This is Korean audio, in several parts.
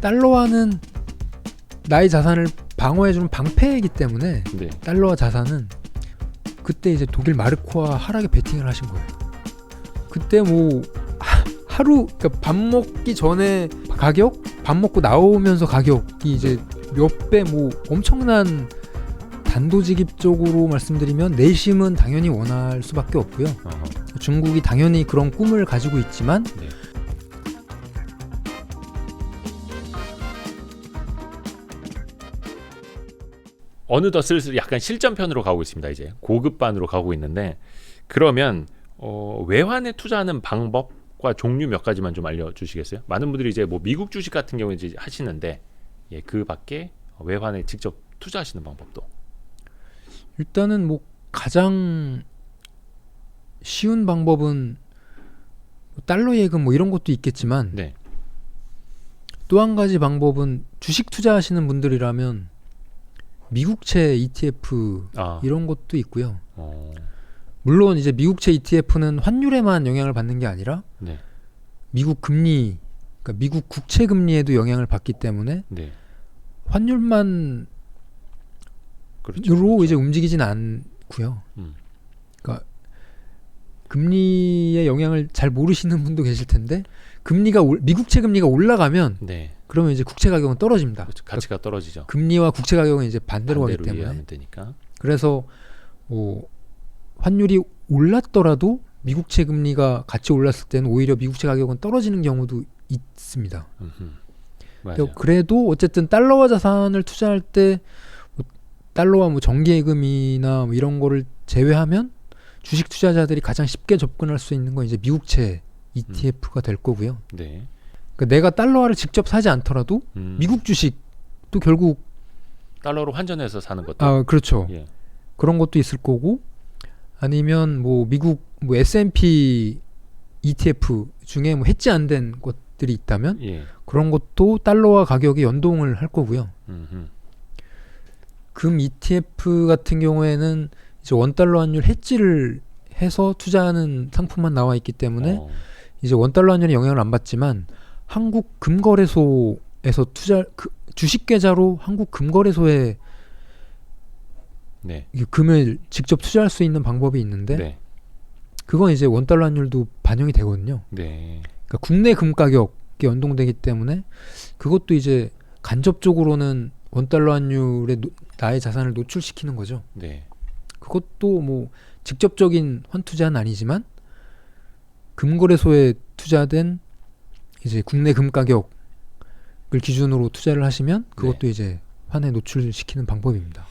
달러화는 나의 자산을 방어해주는 방패이기 때문에 네. 달러화 자산은 그때 이제 독일 마르코와 하락에 베팅을 하신 거예요. 그때 뭐 하루 그러니까 밥 먹기 전에 가격, 밥 먹고 나오면서 가격이 이제 몇 배 뭐 엄청난 단도직입적으로 말씀드리면 내심은 당연히 원할 수밖에 없고요. 중국이 당연히 그런 꿈을 가지고 있지만 네. 어느덧 슬슬 약간 실전편으로 가고 있습니다. 이제 고급반으로 가고 있는데 그러면 외환에 투자하는 방법과 종류 몇 가지만 좀 알려주시겠어요? 많은 분들이 이제 뭐 미국 주식 같은 경우에 이제 하시는데 예, 그 밖에 외환에 직접 투자하시는 방법도 일단은 뭐 가장 쉬운 방법은 달러 예금 뭐 이런 것도 있겠지만 네. 또 한 가지 방법은 주식 투자하시는 분들이라면 미국채 ETF 이런 것도 있고요. 물론 이제 미국채 ETF는 환율에만 영향을 받는 게 아니라 네. 미국 금리, 그러니까 미국 국채 금리에도 영향을 받기 때문에 네. 환율만 그렇죠. 으로 이제 움직이진 않고요. 그러니까 금리의 영향을 잘 모르시는 분도 계실 텐데 미국채 금리가 올라가면 네. 그러면 이제 국채 가격은 떨어집니다. 그렇죠. 가치가 떨어지죠. 금리와 국채 가격은 이제 반대로 가기 때문에. 이해하면 되니까. 그래서 뭐 환율이 올랐더라도 미국채 금리가 같이 올랐을 때는 오히려 미국채 가격은 떨어지는 경우도 있습니다. 맞아요. 그래도 어쨌든 달러화 자산을 투자할 때 뭐 달러와 뭐 정기예금이나 뭐 이런 거를 제외하면 주식 투자자들이 가장 쉽게 접근할 수 있는 건 이제 미국채 ETF가 될 거고요. 네. 그러니까 내가 달러화를 직접 사지 않더라도 미국 주식도 결국 달러로 환전해서 사는 것도. 그렇죠. 예. 그런 것도 있을 거고 아니면 뭐 미국 뭐 S&P ETF 중에 뭐 해지 안 된 것들이 있다면 예. 그런 것도 달러와 가격이 연동을 할 거고요. 금 ETF 같은 경우에는 이제 원달러 환율 해지를 해서 투자하는 상품만 나와 있기 때문에 이제 원달러 환율에 영향을 안 받지만 한국 금거래소에서 주식 계좌로 한국 금거래소에 네. 금을 직접 투자할 수 있는 방법이 있는데 네. 그건 이제 원달러 환율도 반영이 되거든요. 네. 그러니까 국내 금 가격이 연동되기 때문에 그것도 이제 간접적으로는 원달러 환율에 나의 자산을 노출시키는 거죠. 네. 그것도 뭐 직접적인 환투자는 아니지만 금거래소에 투자된 이제 국내 금 가격을 기준으로 투자를 하시면 그것도 네. 이제 환에 노출시키는 방법입니다.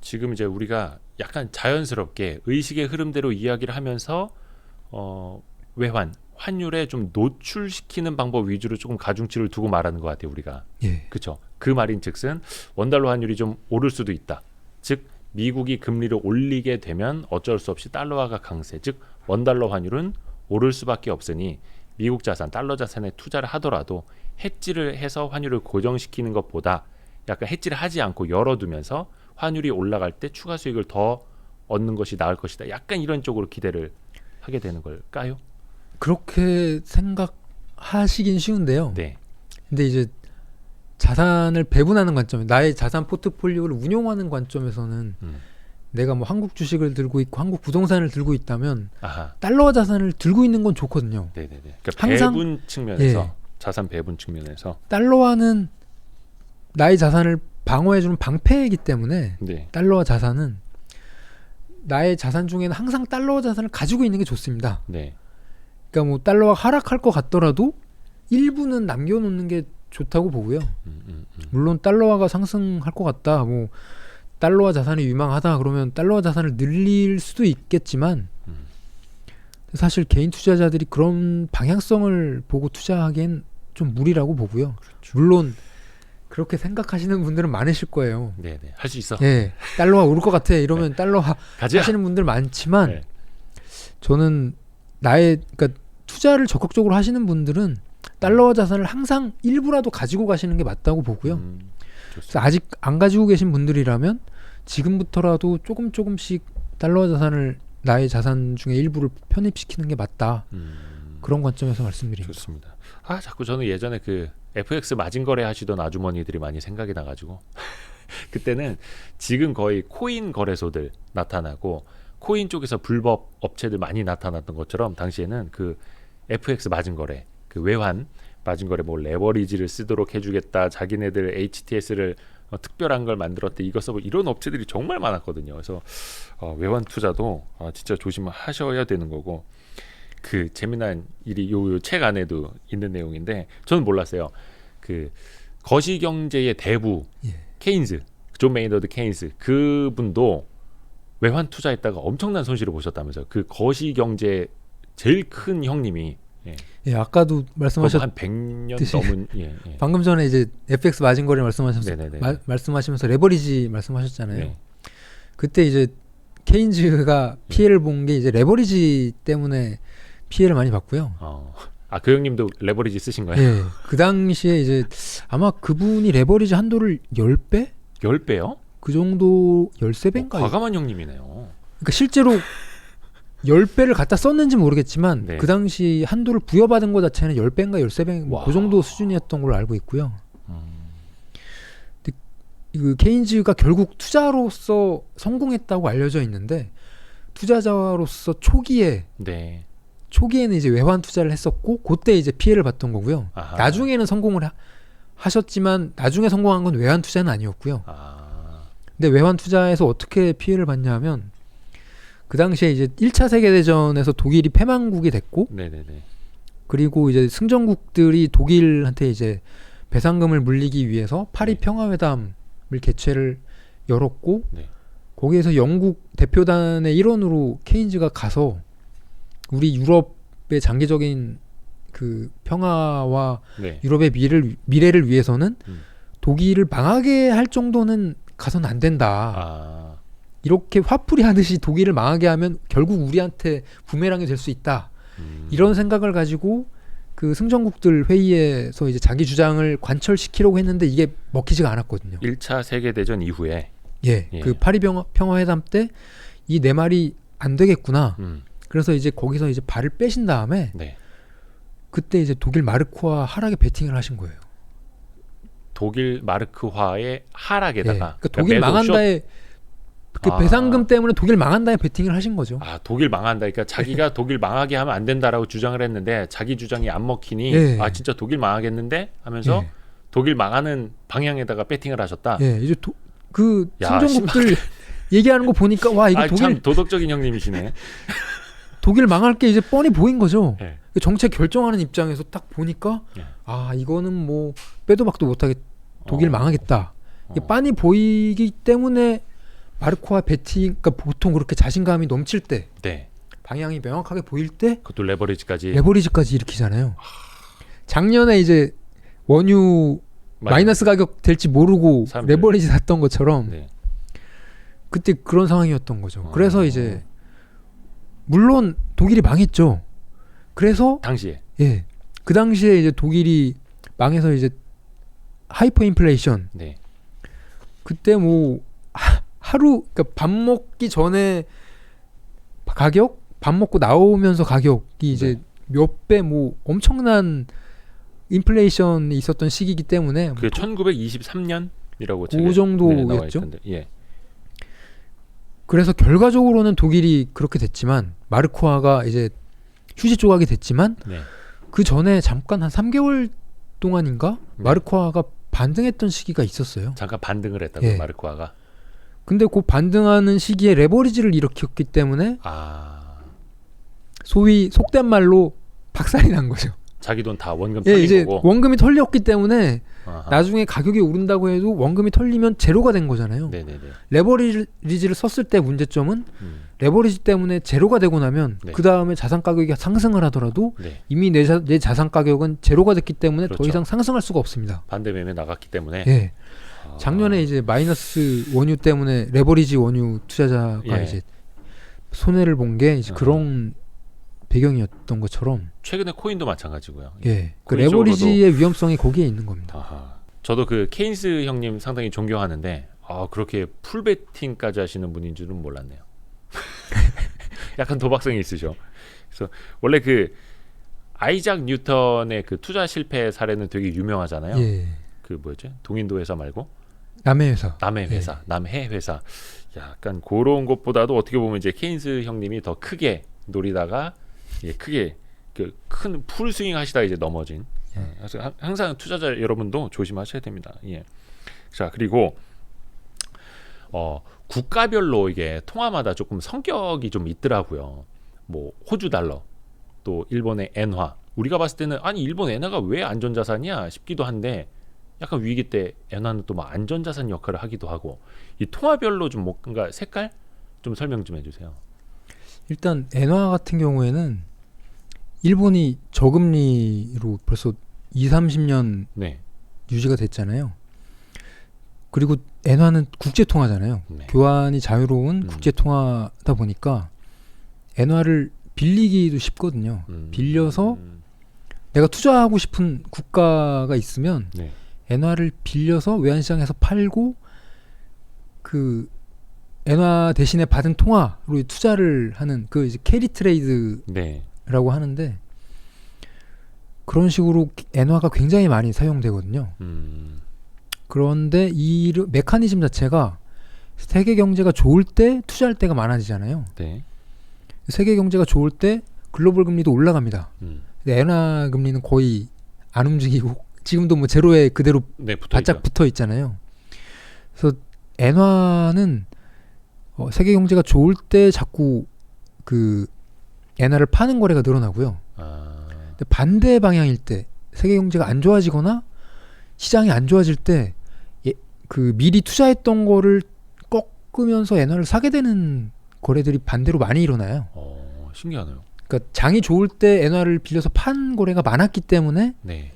지금 이제 우리가 약간 자연스럽게 의식의 흐름대로 이야기를 하면서 환율에 좀 노출시키는 방법 위주로 조금 가중치를 두고 말하는 것 같아요. 우리가. 예. 그렇죠. 그 말인즉슨 원달러 환율이 좀 오를 수도 있다. 즉 미국이 금리를 올리게 되면 어쩔 수 없이 달러화가 강세. 즉 원달러 환율은 오를 수밖에 없으니 미국 자산, 달러 자산에 투자를 하더라도 해지를 해서 환율을 고정시키는 것보다 약간 해지를 하지 않고 열어두면서 환율이 올라갈 때 추가 수익을 더 얻는 것이 나을 것이다. 약간 이런 쪽으로 기대를 하게 되는 걸까요? 그렇게 생각하시긴 쉬운데요. 네. 근데 이제 자산을 배분하는 관점, 나의 자산 포트폴리오를 운용하는 관점에서는 내가 뭐 한국 주식을 들고 있고 한국 부동산을 들고 있다면 달러 자산을 들고 있는 건 좋거든요. 네네네. 그러니까 항상 배분 측면에서 예. 자산 배분 측면에서 달러화는 나의 자산을 방어해주는 방패이기 때문에 네. 달러화 자산은 나의 자산 중에는 항상 달러화 자산을 가지고 있는 게 좋습니다. 네. 그러니까 뭐 달러가 하락할 것 같더라도 일부는 남겨놓는 게 좋다고 보고요. 물론 달러화가 상승할 것 같다, 뭐 달러화 자산이 유망하다 그러면 달러화 자산을 늘릴 수도 있겠지만 사실 개인 투자자들이 그런 방향성을 보고 투자하기엔 좀 무리라고 보고요. 그렇죠. 물론 그렇게 생각하시는 분들은 많으실 거예요. 네네. 할 수 있어. 예, 달러화 오를 것 같아 이러면 달러화 가자. 하시는 분들 많지만 네. 저는 그러니까 투자를 적극적으로 하시는 분들은 달러화 자산을 항상 일부라도 가지고 가시는 게 맞다고 보고요. 그래서 아직 안 가지고 계신 분들이라면 지금부터라도 조금씩 달러화 자산을 나의 자산 중에 일부를 편입시키는 게 맞다. 그런 관점에서 말씀드립니다. 좋습니다. 자꾸 저는 예전에 그 FX 마진 거래 하시던 아주머니들이 많이 생각이 나가지고 그때는 지금 거의 코인 거래소들 나타나고 코인 쪽에서 불법 업체들 많이 나타났던 것처럼 당시에는 그 FX 마진 거래, 그 외환 마진 거래, 뭐 레버리지를 쓰도록 해주겠다, 자기네들 HTS를 특별한 걸 만들었대, 이거 써보, 이런 업체들이 정말 많았거든요. 그래서 외환 투자도 진짜 조심하셔야 되는 거고, 그 재미난 일이 요 책 안에도 있는 내용인데 저는 몰랐어요. 그 거시경제의 대부 케인즈, 존 메이너드 케인스, 그분도 외환 투자했다가 엄청난 손실을 보셨다면서요. 그 거시경제 제일 큰 형님이 예, 아까도 말씀하셨 한 100년 넘은 방금 전에 이제 FX 마진 거래 말씀하시면서 말씀하시면서 레버리지 말씀하셨잖아요. 네. 그때 이제 케인즈가 피해를 본 게 이제 레버리지 때문에 피해를 많이 봤고요. 그 형님도 레버리지 쓰신 거예요? 예. 그 당시에 이제 아마 그분이 레버리지 한도를 10배? 10배요? 그 정도 13배인가요? 과감한 형님이네요. 그러니까 실제로 10배를 갖다 썼는지 모르겠지만 네. 그 당시 한도를 부여받은 것 자체는 10배인가 13배 뭐 그 정도 수준이었던 걸로 알고 있고요. 근데 그 케인즈가 결국 투자로서 성공했다고 알려져 있는데 투자자로서 초기에는 이제 외환 투자를 했었고 그때 이제 피해를 봤던 거고요. 아하. 나중에는 성공을 하셨지만 나중에 성공한 건 외환 투자는 아니었고요. 근데 외환 투자에서 어떻게 피해를 봤냐면 그 당시에 이제 1차 세계대전에서 독일이 패망국이 됐고 네네네. 그리고 이제 승전국들이 독일한테 이제 배상금을 물리기 위해서 파리 평화회담을 개최를 열었고 거기에서 영국 대표단의 일원으로 케인즈가 가서 우리 유럽의 장기적인 그 평화와 유럽의 미래를 위해서는 독일을 망하게 할 정도는 가서는 안 된다. 이렇게 화풀이 하듯이 독일을 망하게 하면 결국 우리한테 부메랑이 될 수 있다. 이런 생각을 가지고 그 승전국들 회의에서 이제 자기 주장을 관철시키려고 했는데 이게 먹히지가 않았거든요. 1차 세계대전 이후에 그 파리 평화회담 때 이 내 말이 안 되겠구나. 그래서 이제 거기서 이제 발을 빼신 다음에 그때 이제 독일 마르크화 하락에 베팅을 하신 거예요. 독일 마르크화의 하락에다가 그러니까 독일 망한다에 그 배상금 때문에 독일 망한다에 베팅을 하신 거죠. 독일 망한다. 그러니까 자기가 독일 망하게 하면 안 된다라고 주장을 했는데 자기 주장이 안 먹히니 진짜 독일 망하겠는데 하면서 독일 망하는 방향에다가 베팅을 하셨다. 이제 그 승전국들 얘기하는 거 보니까 와 이거 독일 참 도덕적인 형님이시네. 독일 망할 게 이제 뻔히 보인 거죠. 정책 결정하는 입장에서 딱 보니까 이거는 뭐 빼도 박도 못하게 독일 망하겠다. 이게 빤히 보이기 때문에 마르크화 베팅, 그러니까 보통 그렇게 자신감이 넘칠 때, 방향이 명확하게 보일 때, 그것도 레버리지까지 일으키잖아요. 작년에 이제 원유 마이너스 가격 될지 모르고 사람들. 레버리지 샀던 것처럼 그때 그런 상황이었던 거죠. 그래서 이제 물론 독일이 망했죠. 그래서 당시에 그 당시에 이제 독일이 망해서 이제 하이퍼 인플레이션. 그때 뭐 하루 그러니까 밥 먹기 전에 가격, 밥 먹고 나오면서 가격이 이제 몇 배 뭐 엄청난 인플레이션이 있었던 시기이기 때문에 그게 1923년이라고 그 정도였죠. 그래서 결과적으로는 독일이 그렇게 됐지만 마르크화가 이제 휴지 조각이 됐지만 그 전에 잠깐 한 3개월 동안인가 마르크화가 반등했던 시기가 있었어요. 잠깐 반등을 했다고 마르크화가. 근데 그 반등하는 시기에 레버리지를 일으켰기 때문에 소위 속된 말로 박살이 난 거죠. 자기 돈 다 원금 털린 이제 거고. 원금이 털렸기 때문에 나중에 가격이 오른다고 해도 원금이 털리면 제로가 된 거잖아요. 레버리지를 썼을 때 문제점은 레버리지 때문에 제로가 되고 나면 그 다음에 자산 가격이 상승을 하더라도 이미 내 자산 가격은 제로가 됐기 때문에 더 이상 상승할 수가 없습니다. 반대 매매 나갔기 때문에. 작년에 이제 마이너스 원유 때문에 레버리지 원유 투자자가 이제 손해를 본 게 이제 그런 배경이었던 것처럼 최근에 코인도 마찬가지고요. 그 레버리지의 위험성이 거기에 있는 겁니다. 저도 그 케인스 형님 상당히 존경하는데 그렇게 풀베팅까지 하시는 분인 줄은 몰랐네요. 약간 도박성이 있으셔. 그래서 원래 그 아이작 뉴턴의 그 투자 실패 사례는 되게 유명하잖아요. 예. 그 뭐였지? 동인도 회사 말고 남의 회사. 남해 회사, 남해 회사. 약간 그런 것보다도 어떻게 보면 이제 케인스 형님이 더 크게 노리다가 크게 그 큰 풀스윙 하시다가 이제 넘어진. 그래서 항상 투자자 여러분도 조심하셔야 됩니다. 예. 자, 그리고 국가별로 이게 통화마다 조금 성격이 좀 있더라고요. 뭐 호주 달러, 또 일본의 엔화. 우리가 봤을 때는 아니 일본 엔화가 왜 안전자산이야 싶기도 한데 약간 위기 때 엔화는 또 막 안전자산 역할을 하기도 하고 이 통화별로 좀 뭔가 색깔 좀 설명 좀 해주세요. 일단 엔화 같은 경우에는 일본이 저금리로 벌써 20-30년 네. 유지가 됐잖아요. 그리고 엔화는 국제통화잖아요. 네. 교환이 자유로운 국제통화다 보니까 엔화를 빌리기도 쉽거든요. 빌려서 내가 투자하고 싶은 국가가 있으면 네. 엔화를 빌려서 외환시장에서 팔고 그 엔화 대신에 받은 통화로 투자를 하는 그 이제 캐리 트레이드라고 네. 하는데 그런 식으로 엔화가 굉장히 많이 사용되거든요. 그런데 이 메커니즘 자체가 세계 경제가 좋을 때 투자할 때가 많아지잖아요. 네. 세계 경제가 좋을 때 글로벌 금리도 올라갑니다. 근데 엔화 금리는 거의 안 움직이고 지금도 뭐 제로에 그대로 네, 바짝 붙어 있잖아요. 그래서 엔화는 세계 경제가 좋을 때 자꾸 그 엔화를 파는 거래가 늘어나고요. 근데 반대 방향일 때 세계 경제가 안 좋아지거나 시장이 안 좋아질 때 그 미리 투자했던 거를 꺾으면서 엔화를 사게 되는 거래들이 반대로 많이 일어나요. 신기하네요. 그러니까 장이 좋을 때 엔화를 빌려서 판 거래가 많았기 때문에 네.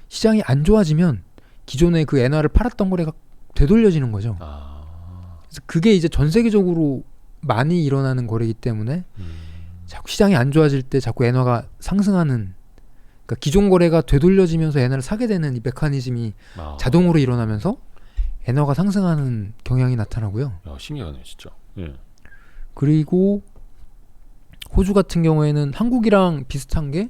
시장이 안 좋아지면 기존에 그 엔화를 팔았던 거래가 되돌려지는 거죠. 그래서 그게 이제 전 세계적으로 많이 일어나는 거래이기 때문에 자꾸 시장이 안 좋아질 때 자꾸 엔화가 상승하는, 그러니까 기존 거래가 되돌려지면서 엔화를 사게 되는 이 메커니즘이 자동으로 일어나면서 엔화가 상승하는 경향이 나타나고요. 야, 신기하네 진짜. 예. 그리고 호주 같은 경우에는 한국이랑 비슷한 게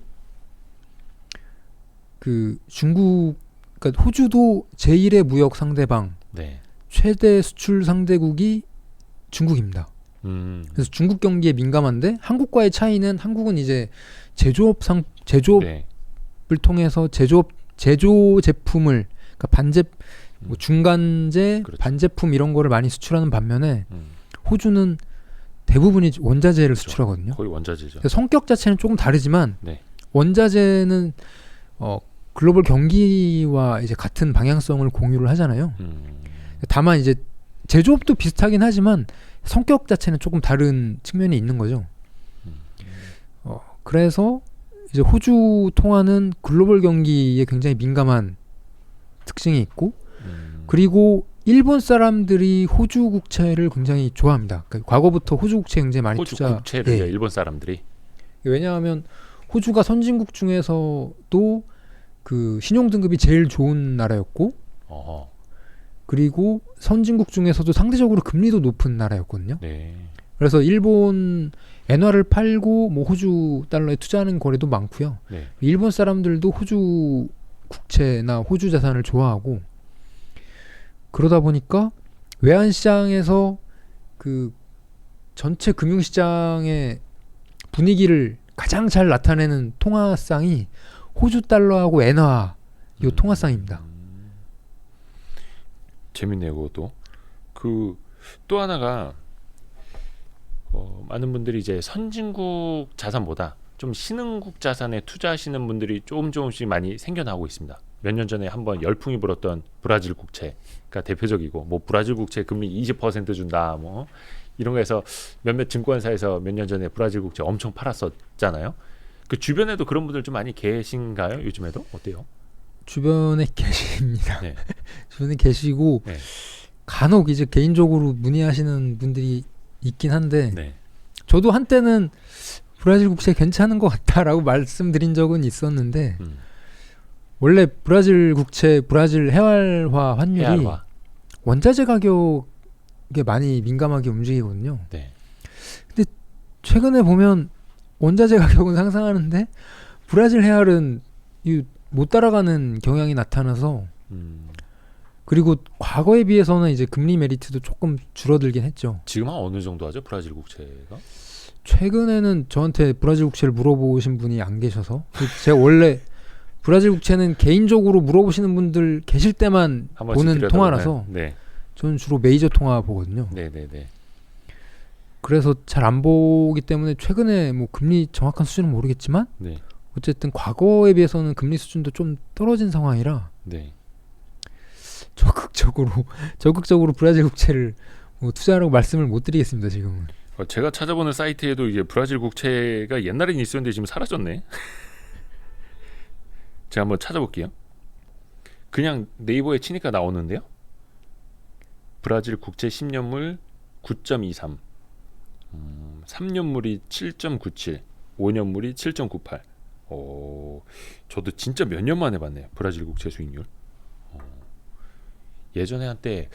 그 중국, 그러니까 호주도 제1의 무역 상대방, 네. 최대 수출 상대국이 중국입니다. 그래서 중국 경기에 민감한데 한국과의 차이는 한국은 이제 제조업을 네. 통해서 제조 제품을, 그러니까 뭐 중간재, 그렇죠. 반제품 이런 거를 많이 수출하는 반면에 호주는 대부분이 원자재를 그렇죠. 수출하거든요. 거의 원자재죠. 그래서 성격 자체는 조금 다르지만 네. 원자재는 글로벌 경기와 이제 같은 방향성을 공유를 하잖아요. 다만 이제 제조업도 비슷하긴 하지만 성격 자체는 조금 다른 측면이 있는 거죠. 그래서 이제 호주 통화는 글로벌 경기에 굉장히 민감한 특징이 있고, 그리고 일본 사람들이 호주 국채를 굉장히 좋아합니다. 그러니까 과거부터 호주 국채 굉장히 많이 호주 투자. 국채를 일본 사람들이. 왜냐하면 호주가 선진국 중에서도 그 신용 등급이 제일 좋은 나라였고, 그리고 선진국 중에서도 상대적으로 금리도 높은 나라였거든요. 네. 그래서 일본 엔화를 팔고 뭐 호주 달러에 투자하는 거래도 많고요. 네. 일본 사람들도 호주 국채나 호주 자산을 좋아하고, 그러다 보니까 외환 시장에서 그 전체 금융 시장의 분위기를 가장 잘 나타내는 통화쌍이 호주 달러하고 엔화 요 통화쌍입니다. 재밌네요, 그것도. 또 하나가 많은 분들이 이제 선진국 자산보다 좀 신흥국 자산에 투자하시는 분들이 조금씩 많이 생겨나고 있습니다. 몇 년 전에 한번 열풍이 불었던 브라질 국채가 대표적이고, 뭐 브라질 국채 금리 20% 준다, 뭐 이런 거에서 몇몇 증권사에서 몇 년 전에 브라질 국채 엄청 팔았었잖아요. 그 주변에도 그런 분들 좀 많이 계신가요? 요즘에도 어때요? 주변에 계십니다. 네. 주변에 계시고, 네. 간혹 이제 개인적으로 문의하시는 분들이 있긴 한데, 네. 저도 한때는 브라질 국채 괜찮은 것 같다라고 말씀드린 적은 있었는데, 원래 브라질 국채, 브라질 해활화 환율이 해활화. 원자재 가격에 많이 민감하게 움직이거든요. 네. 근데 최근에 보면 원자재 가격은 상승하는데 브라질 헤알은 못 따라가는 경향이 나타나서 그리고 과거에 비해서는 이제 금리 메리트도 조금 줄어들긴 했죠. 지금 한 어느 정도 하죠? 브라질 국채가? 최근에는 저한테 브라질 국채를 물어보신 분이 안 계셔서 제가 원래 브라질 국채는 개인적으로 물어보시는 분들 계실 때만 한 번씩 보는 통화라서 네. 저는 주로 메이저 통화 보거든요. 네네네. 그래서 잘 안 보기 때문에 최근에 뭐 금리 정확한 수준은 모르겠지만 네. 어쨌든 과거에 비해서는 금리 수준도 좀 떨어진 상황이라 네. 적극적으로 브라질 국채를 뭐 투자하라고 말씀을 못 드리겠습니다. 지금은. 제가 찾아보는 사이트에도 이게 브라질 국채가 옛날엔 있었는데 지금 사라졌네. 제가 한번 찾아볼게요. 그냥 네이버에 치니까 나오는데요. 브라질 국채 10년물 9.23, 3년물이 7.97, 5년물이 7.98. 저도 진짜 몇 년 만에 봤네요. 브라질 국채 수익률. 예전에 한때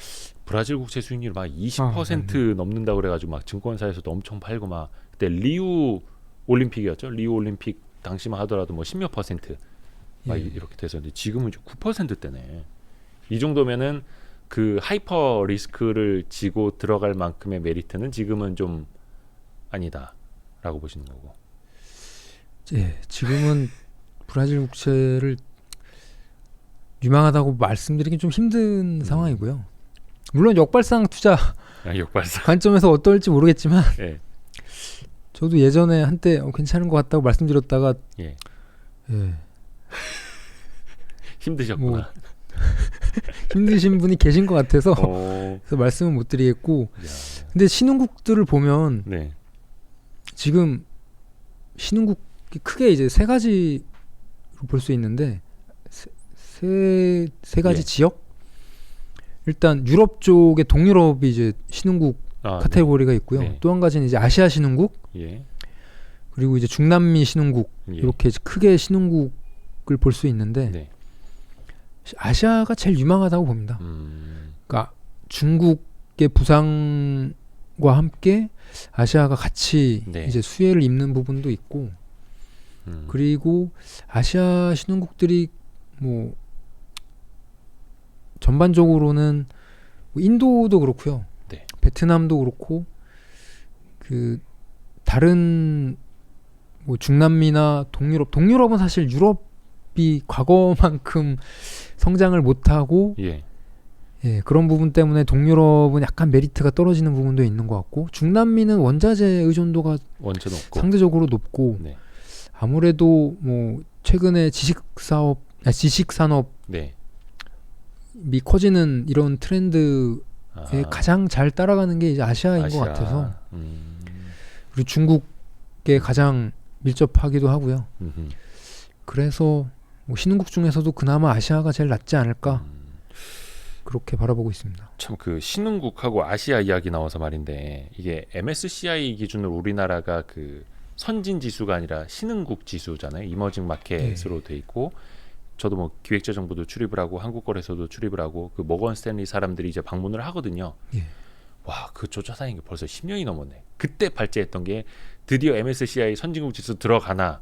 브라질 국채 수익률 막 20% 넘는다 그래가지고 막 증권사에서도 엄청 팔고 막 그때 리우 올림픽이었죠. 리우 올림픽 당시만 하더라도 뭐 10몇 %막 이렇게 돼서는데 지금은 이제 9%대네. 이 정도면은 그 하이퍼 리스크를 지고 들어갈 만큼의 메리트는 지금은 좀 아니다라고 보시는 거고. 예, 지금은 브라질 국채를 유망하다고 말씀드리긴 좀 힘든 상황이고요. 물론 역발상 투자 역발상 관점에서 어떨지 모르겠지만 예. 저도 예전에 한때 괜찮은 것 같다고 말씀드렸다가 예. 예. 힘드셨구나. 뭐, 힘드신 분이 계신 것 같아서 어. 그래서 말씀은 못 드리겠고 야. 근데 신흥국들을 보면 네. 지금 신흥국이 크게 이제 세 가지로 볼 수 있는데 세 가지 예. 지역. 일단 유럽 쪽에 동유럽이 이제 신흥국 카테고리가 있고요. 네. 또 한 가지는 이제 아시아 신흥국, 예. 그리고 이제 중남미 신흥국 예. 이렇게 크게 신흥국을 볼 수 있는데 네. 아시아가 제일 유망하다고 봅니다. 그러니까 중국의 부상과 함께 아시아가 같이 네. 이제 수혜를 입는 부분도 있고, 그리고 아시아 신흥국들이 뭐 전반적으로는 뭐 인도도 그렇고요, 네. 베트남도 그렇고 그 다른 뭐 중남미나 동유럽은 사실 유럽이 과거만큼 성장을 못하고 예. 예, 그런 부분 때문에 동유럽은 약간 메리트가 떨어지는 부분도 있는 것 같고, 중남미는 원자재 의존도가 원체 높고 상대적으로 높고 네. 아무래도 뭐 최근에 지식산업이 네. 커지는 이런 트렌드에 가장 잘 따라가는 게 이제 아시아인 것 같아서 그리고 중국에 가장 밀접하기도 하고요. 그래서 뭐 신흥국 중에서도 그나마 아시아가 제일 낫지 않을까 그렇게 바라보고 있습니다. 참 그 신흥국하고 아시아 이야기 나와서 말인데 이게 MSCI 기준으로 우리나라가 그 선진 지수가 아니라 신흥국 지수잖아요. 이머징 마켓으로 돼 있고, 저도 뭐 기획재정부도 출입을 하고 한국거래소도 출입을 하고 그 모건 스탠리 사람들이 이제 방문을 하거든요. 예. 와, 그 조사사인 게 벌써 10년이 넘었네. 그때 발제했던 게 드디어 MSCI 선진국 지수 들어가나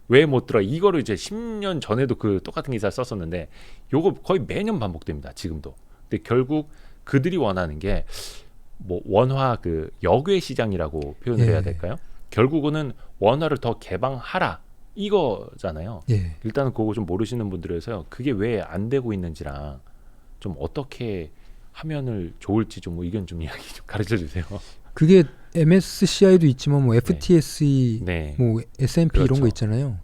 왜 못 들어, 이거를 이제 10년 전에도 그 똑같은 기사를 썼었는데 요거 거의 매년 반복됩니다. 지금도. 근데 결국 그들이 원하는 게 뭐 원화 그 역외 시장이라고 표현을 해야 될까요? 결국은 원화를 더 개방하라 이거잖아요. 예. 일단은 그거 좀 모르시는 분들에서 그게 왜 안 되고 있는지랑 좀 어떻게 하면을 좋을지 좀 의견 좀 이야기 좀 가르쳐 주세요. 그게 MSCI도 있지만 뭐 FTSE, 네. 뭐 S&P 그렇죠. 이런 거 있잖아요.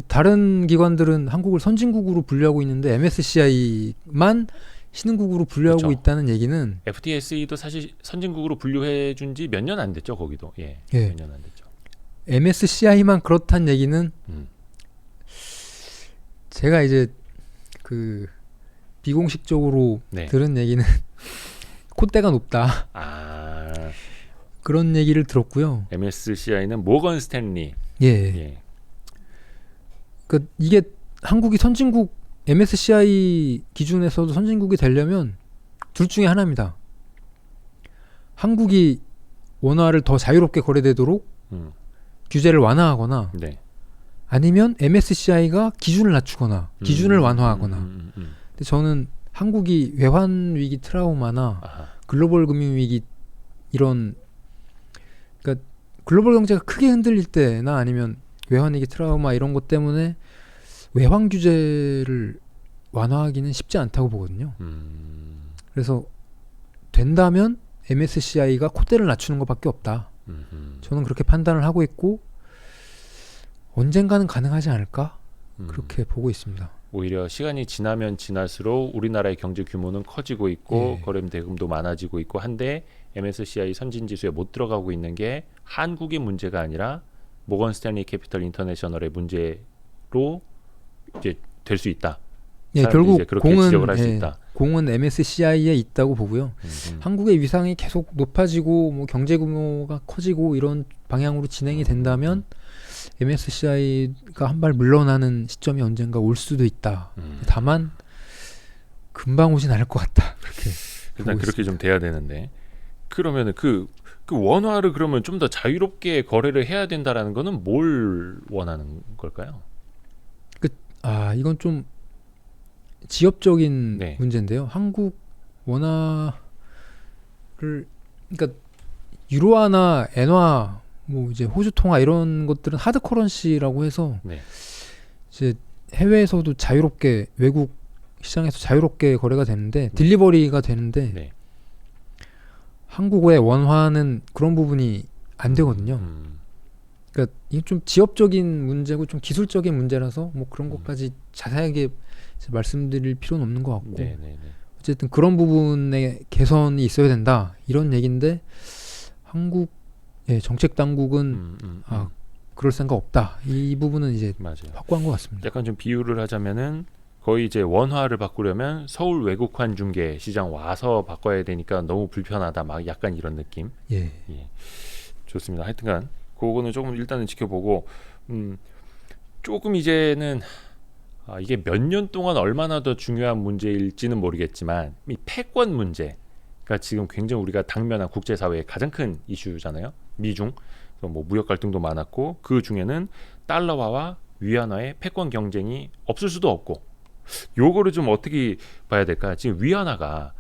다른 기관들은 한국을 선진국으로 분류하고 있는데 MSCI만 신흥국으로 분류하고 그렇죠. 있다는 얘기는 FTSE도 사실 선진국으로 분류해 준 지 몇 년 안 됐죠, 거기도. 예. 예. 몇 년 안 됐죠. MSCI만 그렇다는 얘기는 제가 이제 그 비공식적으로 네. 들은 얘기는 콧대가 높다. 아, 그런 얘기를 들었고요. MSCI는 모건 스탠리. 예. 예. 그 이게 한국이 선진국 MSCI 기준에서도 선진국이 되려면 둘 중에 하나입니다. 한국이 원화를 더 자유롭게 거래되도록 규제를 완화하거나, 네. 아니면 MSCI가 기준을 낮추거나 기준을 완화하거나. 근데 저는 한국이 외환 위기 트라우마나 아하. 글로벌 금융 위기 이런 그러니까 글로벌 경제가 크게 흔들릴 때나 아니면 외환 위기 트라우마 이런 것 때문에 외환 규제를 완화하기는 쉽지 않다고 보거든요. 그래서 된다면 MSCI가 콧대를 낮추는 것밖에 없다. 저는 그렇게 판단을 하고 있고 언젠가는 가능하지 않을까 그렇게 보고 있습니다. 오히려 시간이 지나면 지날수록 우리나라의 경제 규모는 커지고 있고 예. 거래 대금도 많아지고 있고 한데 MSCI 선진 지수에 못 들어가고 있는 게 한국의 문제가 아니라 모건 스탠리 캐피털 인터내셔널의 문제로 이제 될 수 있다. 예, 사람들이 결국 이제 그렇게 지적을 할 수 예, 있다. 공은 MSCI에 있다고 보고요. 한국의 위상이 계속 높아지고 뭐 경제 규모가 커지고 이런 방향으로 진행이 된다면 MSCI가 한 발 물러나는 시점이 언젠가 올 수도 있다. 다만 금방 오진 않을 것 같다. 그렇게 일단 보고 그렇게 있습니다. 좀 돼야 되는데 그러면은 그 원화를 그러면 좀 더 자유롭게 거래를 해야 된다라는 거는 뭘 원하는 걸까요? 이건 좀 지엽적인 네. 문제인데요. 한국 원화를 그러니까 유로화나 엔화 뭐 이제 호주 통화 이런 것들은 하드 커런시라고 해서 네. 이제 해외에서도 자유롭게 외국 시장에서 자유롭게 거래가 되는데 딜리버리가 되는데 네. 한국의 원화는 그런 부분이 안 되거든요. 그러니까 이게 좀 지엽적인 문제고 좀 기술적인 문제라서 뭐 그런 것까지 자세하게 이제 말씀드릴 필요는 없는 것 같고 네, 네, 네. 어쨌든 그런 부분에 개선이 있어야 된다 이런 얘기인데 한국 정책 당국은 그럴 생각 없다 이 부분은 이제 맞아요. 확고한 것 같습니다. 약간 좀 비유를 하자면은 거의 이제 원화를 바꾸려면 서울 외국환 중개 시장 와서 바꿔야 되니까 너무 불편하다 막 약간 이런 느낌. 예. 좋습니다. 하여튼간 그거는 조금 일단은 지켜보고 조금 이제는 이게 몇 년 동안 얼마나 더 중요한 문제일지는 모르겠지만 이 패권 문제가 지금 굉장히 우리가 당면한 국제사회의 가장 큰 이슈잖아요. 미중 뭐 무역 갈등도 많았고 그 중에는 달러화와 위안화의 패권 경쟁이 없을 수도 없고 요거를 좀 어떻게 봐야 될까? 지금 위안화가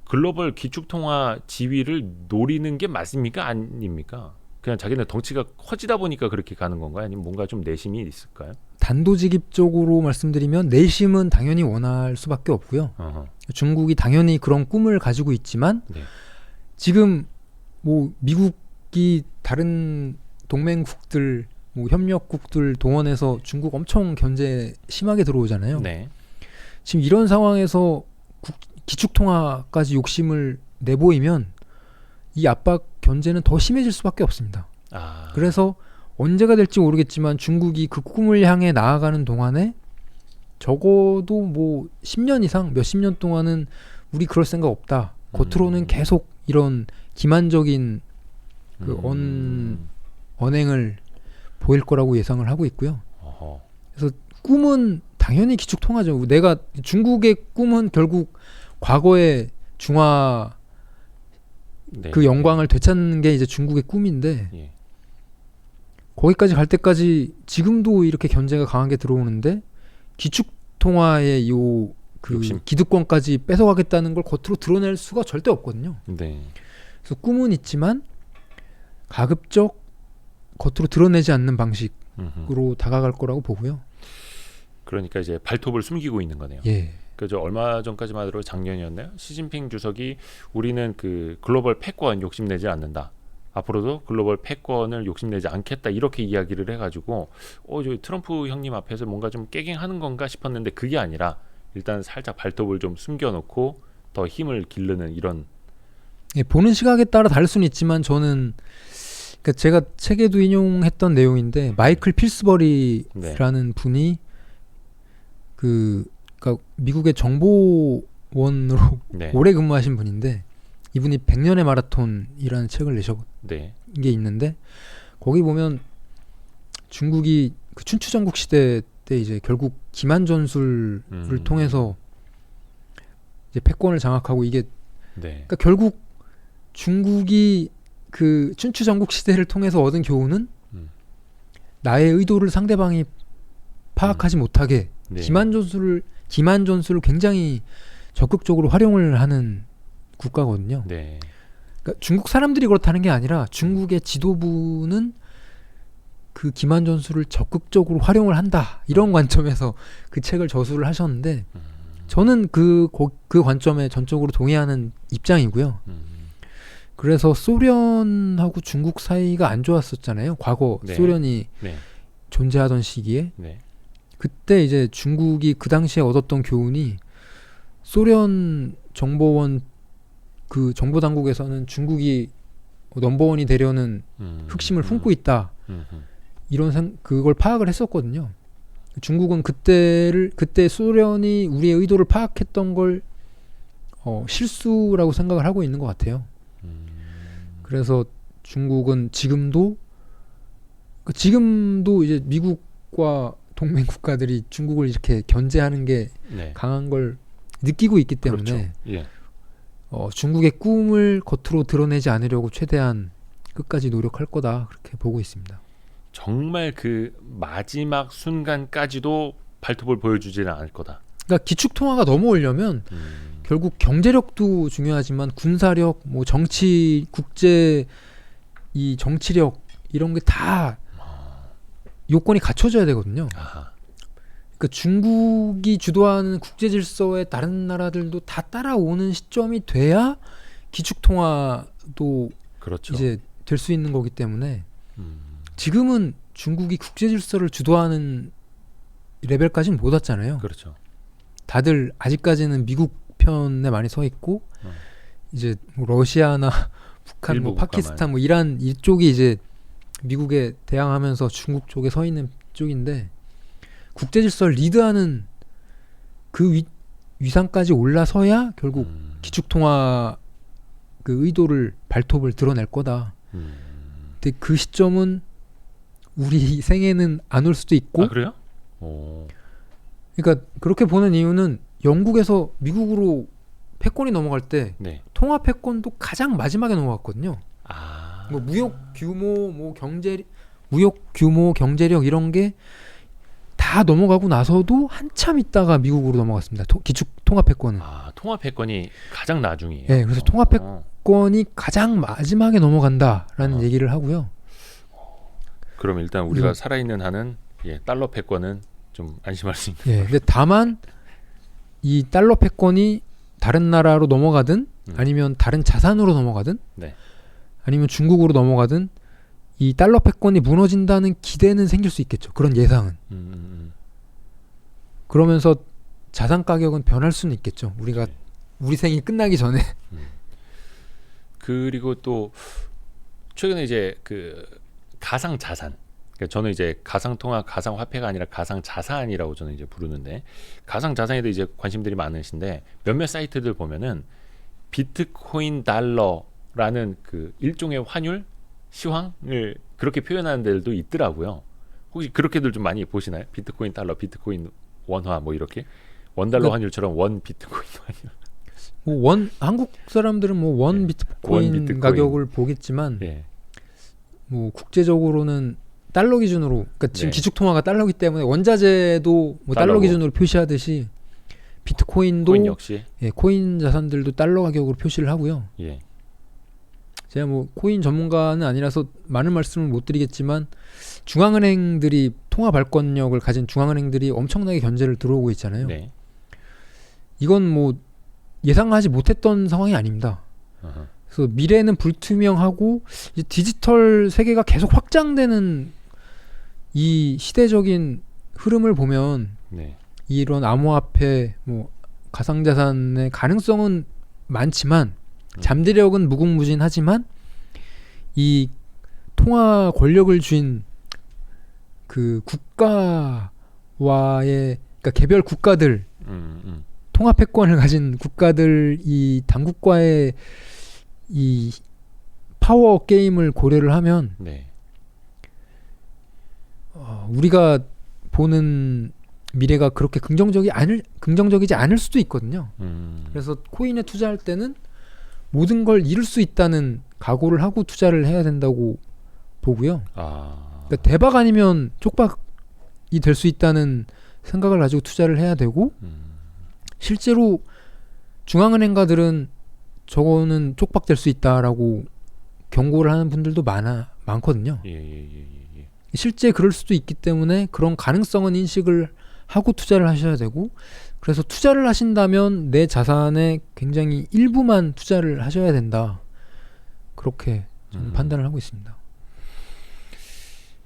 글로벌 기축통화 지위를 노리는 게 맞습니까? 아닙니까? 그냥 자기네 덩치가 커지다 보니까 그렇게 가는 건가요? 아니면 뭔가 좀 내심이 있을까요? 단도직입적으로 말씀드리면 내심은 당연히 원할 수밖에 없고요. 중국이 당연히 그런 꿈을 가지고 있지만 네. 지금 뭐 미국이 다른 동맹국들 뭐 협력국들 동원해서 중국 엄청 견제 심하게 들어오잖아요. 네. 지금 이런 상황에서 기축통화까지 욕심을 내보이면 이 압박 견제는 더 심해질 수밖에 없습니다. 그래서 언제가 될지 모르겠지만 중국이 그 꿈을 향해 나아가는 동안에 적어도 뭐 10년 이상 몇십 년 동안은 우리 그럴 생각 없다. 겉으로는 계속 이런 기만적인 그 언행을 보일 거라고 예상을 하고 있고요. 그래서 꿈은 당연히 기축통화죠. 내가 중국의 꿈은 결국 과거의 중화 네. 그 영광을 되찾는 게 이제 중국의 꿈인데 예. 거기까지 갈 때까지 지금도 이렇게 견제가 강하게 들어오는데 기축통화의 요 그 욕심. 기득권까지 뺏어가겠다는 걸 겉으로 드러낼 수가 절대 없거든요. 네. 그래서 꿈은 있지만 가급적 겉으로 드러내지 않는 방식으로 다가갈 거라고 보고요. 그러니까 이제 발톱을 숨기고 있는 거네요. 예. 그저 얼마 전까지만 해도 작년이었나요? 시진핑 주석이 우리는 그 글로벌 패권 욕심내지 않는다. 앞으로도 글로벌 패권을 욕심내지 않겠다 이렇게 이야기를 해가지고 저 트럼프 형님 앞에서 뭔가 좀 깨갱하는 건가 싶었는데 그게 아니라 일단 살짝 발톱을 좀 숨겨놓고 더 힘을 기르는 이런. 예, 보는 시각에 따라 다를 수는 있지만 저는 그러니까 제가 책에도 인용했던 내용인데 마이클 필스버리라는 분이 그러니까 미국의 정보원으로 네. 오래 근무하신 분인데 이분이 100년의 마라톤이라는 책을 내신 네. 게 있는데 거기 보면 중국이 그 춘추전국 시대 때 이제 결국 기만 전술을 통해서 이제 패권을 장악하고 이게 네. 그러니까 결국 중국이 그 춘추전국 시대를 통해서 얻은 교훈은 나의 의도를 상대방이 파악하지 못하게 네. 기만 전술을 굉장히 적극적으로 활용을 하는 국가거든요. 네. 그러니까 중국 사람들이 그렇다는 게 아니라 중국의 지도부는 그 기만 전술을 적극적으로 활용을 한다 이런 관점에서 그 책을 저술을 하셨는데 저는 그 관점에 전적으로 동의하는 입장이고요. 그래서 소련하고 중국 사이가 안 좋았었잖아요. 과거 네. 소련이 네. 존재하던 시기에 네. 그때 이제 중국이 그 당시에 얻었던 교훈이 소련 정보원 그 정보 당국에서는 중국이 넘버원이 되려는 흑심을 품고 있다. 그걸 파악을 했었거든요. 중국은 그때 소련이 우리의 의도를 파악했던 걸 실수라고 생각을 하고 있는 것 같아요. 그래서 중국은 지금도 이제 미국과 동맹 국가들이 중국을 이렇게 견제하는 게 네. 강한 걸 느끼고 있기 때문에 그렇죠. 예. 중국의 꿈을 겉으로 드러내지 않으려고 최대한 끝까지 노력할 거다 그렇게 보고 있습니다. 정말 그 마지막 순간까지도 발톱을 보여주지는 않을 거다. 그러니까 기축 통화가 넘어오려면 결국 경제력도 중요하지만 군사력, 뭐 정치, 국제 이 정치력 이런 게 다 요건이 갖춰져야 되거든요. 아하. 그러니까 중국이 주도하는 국제 질서에 다른 나라들도 다 따라오는 시점이 돼야 기축 통화도 그렇죠. 이제 될 수 있는 거기 때문에 지금은 중국이 국제 질서를 주도하는 레벨까지는 못 왔잖아요. 그렇죠. 다들 아직까지는 미국 편에 많이 서 있고 이제 뭐 러시아나 북한, 뭐 파키스탄, 뭐 이란 이쪽이 이제 미국에 대항하면서 중국 쪽에 서 있는 쪽인데 국제 질서를 리드하는 그 위상까지 올라서야 결국 기축 통화 그 의도를 발톱을 드러낼 거다. 근데 그 시점은 우리 생에는 안 올 수도 있고. 아 그래요? 오. 그러니까 그렇게 보는 이유는 영국에서 미국으로 패권이 넘어갈 때 네. 통화 패권도 가장 마지막에 넘어갔거든요. 아. 뭐 무역 규모, 뭐 경제력 이런 게 다 넘어가고 나서도 한참 있다가 미국으로 넘어갔습니다. 기축 통화 패권은. 아 통화 패권이 가장 나중이에요. 네, 그래서 통화 패권이 가장 마지막에 넘어간다라는 얘기를 하고요. 그럼 일단 우리가 살아있는 한은 달러 패권은 좀 안심할 수 있는. 예, 근데 다만 이 달러 패권이 다른 나라로 넘어가든 아니면 다른 자산으로 넘어가든 네. 아니면 중국으로 넘어가든 이 달러 패권이 무너진다는 기대는 생길 수 있겠죠. 그런 예상은. 그러면서 자산 가격은 변할 수는 있겠죠. 우리 생이 끝나기 전에. 그리고 또 최근에 이제 그 가상 자산. 그러니까 저는 이제 가상 통화, 가상 화폐가 아니라 가상 자산이라고 저는 이제 부르는데 가상 자산에도 이제 관심들이 많으신데 몇몇 사이트들 보면은 비트코인 달러라는 그 일종의 환율 시황을 그렇게 표현하는 데들도 있더라고요. 혹시 그렇게들 좀 많이 보시나요? 비트코인 달러, 비트코인 원화 뭐 이렇게 원달러 환율처럼 원 비트코인 환율. 뭐 한국 사람들은 뭐 원 비트코인 가격을 보겠지만 뭐 국제적으로는 달러 기준으로 그러니까 지금 기축 통화가 달러기 때문에 원자재도 뭐 달러 기준으로 표시하듯이 비트코인도 코인 역시 코인 자산들도 달러 가격으로 표시를 하고요. 제가 뭐 코인 전문가는 아니라서 많은 말씀을 못 드리겠지만 중앙은행들이 통화 발권력을 가진 중앙은행들이 엄청나게 견제를 들어오고 있잖아요. 네. 이건 뭐 예상하지 못했던 상황이 아닙니다. 그래서 미래는 불투명하고 이제 디지털 세계가 계속 확장되는 이 시대적인 흐름을 보면 이런 암호화폐, 뭐 가상자산의 가능성은 많지만 잠재력은 무궁무진하지만 이 통화 권력을 쥔 그 국가와의 그러니까 개별 국가들 통화 패권을 가진 국가들 이 당국과의 이 파워 게임을 고려를 하면 우리가 보는 미래가 그렇게 긍정적이지 않을 수도 있거든요. 그래서 코인에 투자할 때는 모든 걸 잃을 수 있다는 각오를 하고 투자를 해야 된다고 보고요. 그러니까 대박 아니면 쪽박 될 수 있다는 생각을 가지고 투자를 해야 되고 실제로 중앙은행가들은 저거는 쪽박될 수 있다라고 경고를 하는 분들도 많거든요. 예. 실제 그럴 수도 있기 때문에 그런 가능성은 인식을 하고 투자를 하셔야 되고 그래서 투자를 하신다면 내 자산의 굉장히 일부만 투자를 하셔야 된다. 그렇게 저는 판단을 하고 있습니다.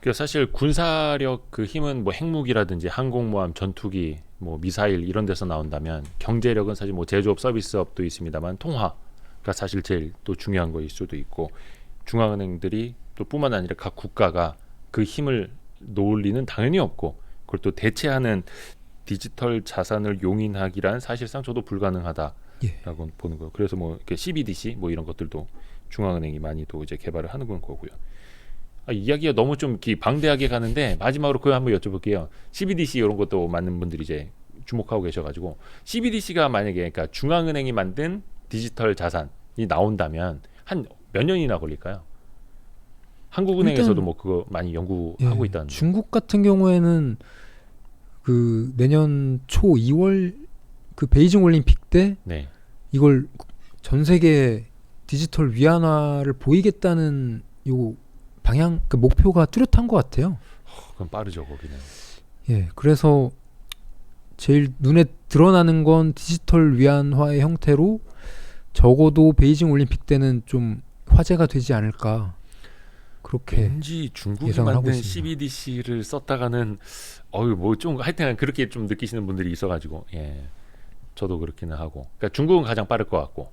그 사실 군사력 그 힘은 뭐 핵무기라든지 항공모함, 전투기, 뭐 미사일 이런 데서 나온다면 경제력은 사실 뭐 제조업, 서비스업도 있습니다만 통화가 사실 제일 또 중요한 거일 수도 있고 중앙은행들이 또 뿐만 아니라 각 국가가 그 힘을 놓을 리는 당연히 없고 그걸 또 대체하는 디지털 자산을 용인하기란 사실상 저도 불가능하다라고 보는 거예요. 그래서 뭐 이렇게 CBDC 뭐 이런 것들도 중앙은행이 많이 또 이제 개발을 하는 건 거고요. 이야기가 너무 좀 방대하게 가는데 마지막으로 그거 한번 여쭤볼게요. CBDC 이런 것도 많은 분들이 이제 주목하고 계셔가지고 CBDC가 만약에 그러니까 중앙은행이 만든 디지털 자산이 나온다면 한 몇 년이나 걸릴까요? 한국은행에서도 뭐 그거 많이 연구하고 있다는. 중국 같은 경우에는 그 내년 초 2월 그 베이징 올림픽 때 네. 이걸 전 세계 디지털 위안화를 보이겠다는 요 방향 그 목표가 뚜렷한 것 같아요. 그럼 빠르죠 거기는. 예, 그래서 제일 눈에 드러나는 건 디지털 위안화의 형태로 적어도 베이징 올림픽 때는 좀 화제가 되지 않을까 그렇게 왠지 중국이 예상을 하고 만든 있습니다. CBDC를 썼다가는 뭐 좀 하여튼 그렇게 좀 느끼시는 분들이 있어가지고 예, 저도 그렇기는 하고. 그러니까 중국은 가장 빠를 것 같고.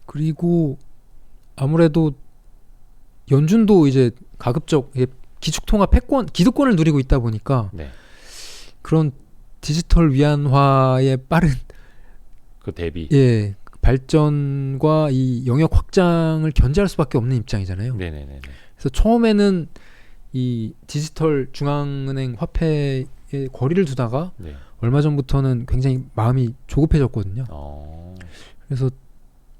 그리고 아무래도 연준도 이제 가급적 기축통화 패권 기득권을 누리고 있다 보니까 네. 그런 디지털 위안화의 빠른 그 대비. 발전과 이 영역 확장을 견제할 수밖에 없는 입장이잖아요. 네네네. 그래서 처음에는 이 디지털 중앙은행 화폐에 거리를 두다가 네. 얼마 전부터는 굉장히 마음이 조급해졌거든요. 그래서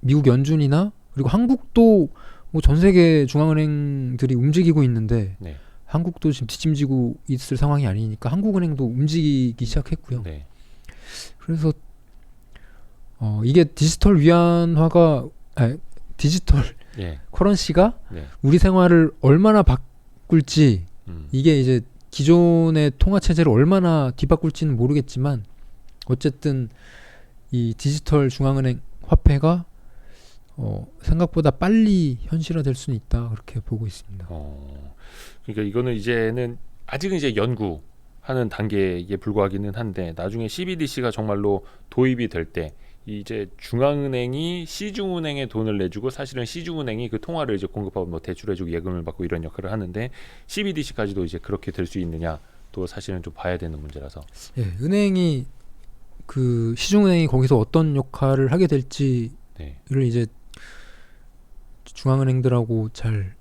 미국 연준이나 그리고 한국도 뭐 전 세계 중앙은행들이 움직이고 있는데 네. 한국도 지금 뒷짐지고 있을 상황이 아니니까 한국은행도 움직이기 시작했고요. 네. 그래서 이게 디지털 위안화가 디지털 예. 커런시가 네. 우리 생활을 얼마나 바꿀지 이게 이제 기존의 통화 체제를 얼마나 뒤바꿀지는 모르겠지만 어쨌든 이 디지털 중앙은행 화폐가 생각보다 빨리 현실화될 수는 있다 그렇게 보고 있습니다. 그러니까 이거는 이제는 아직은 이제 연구하는 단계에 불과하기는 한데 나중에 CBDC가 정말로 도입이 될 때 이제 중앙은행이 시중은행에 돈을 내주고 사실은 시중은행이 그 통화를 이제 공급하고 뭐 대출해주고 예금을 받고 이런 역할을 하는데 CBDC까지도 이제 그렇게 될 수 있느냐 또 사실은 좀 봐야 되는 문제라서. 예, 은행이 그 시중은행이 거기서 어떤 역할을 하게 될지를 이제 중앙은행들하고 잘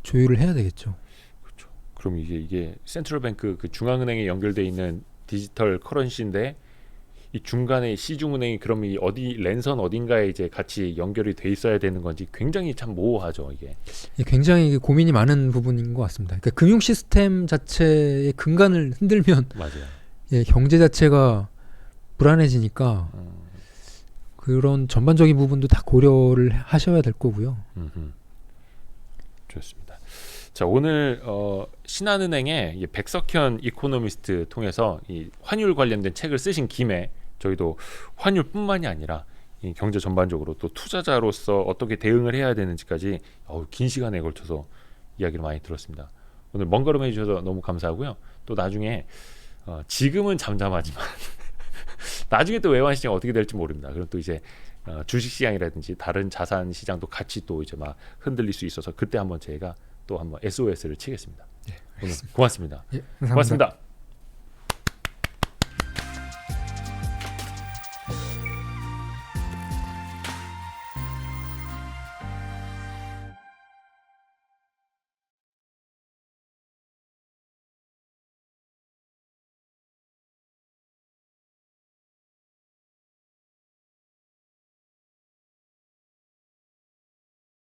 조율을 해야 되겠죠. 그렇죠. 그럼 이게 센트럴뱅크 그 중앙은행에 연결돼 있는 디지털 커런시인데 이 중간에 시중은행이 그럼 이 랜선 어딘가에 이제 같이 연결이 돼 있어야 되는 건지 굉장히 참 모호하죠 이게. 굉장히 고민이 많은 부분인 것 같습니다. 그러니까 금융 시스템 자체의 근간을 흔들면 맞아요. 경제 자체가 불안해지니까 그런 전반적인 부분도 다 고려를 하셔야 될 거고요. 좋습니다. 자 오늘 신한은행의 백석현 이코노미스트 통해서 이 환율 관련된 책을 쓰신 김에 저희도 환율뿐만이 아니라 이 경제 전반적으로 또 투자자로서 어떻게 대응을 해야 되는지까지 긴 시간에 걸쳐서 이야기를 많이 들었습니다. 오늘 먼 걸음 해주셔서 너무 감사하고요. 또 나중에 지금은 잠잠하지만 나중에 또 외환시장 어떻게 될지 모릅니다. 그럼 또 이제 주식시장이라든지 다른 자산 시장도 같이 또 이제 막 흔들릴 수 있어서 그때 한번 제가 또 한번 SOS를 치겠습니다. 오늘 고맙습니다. 감사합니다. 고맙습니다.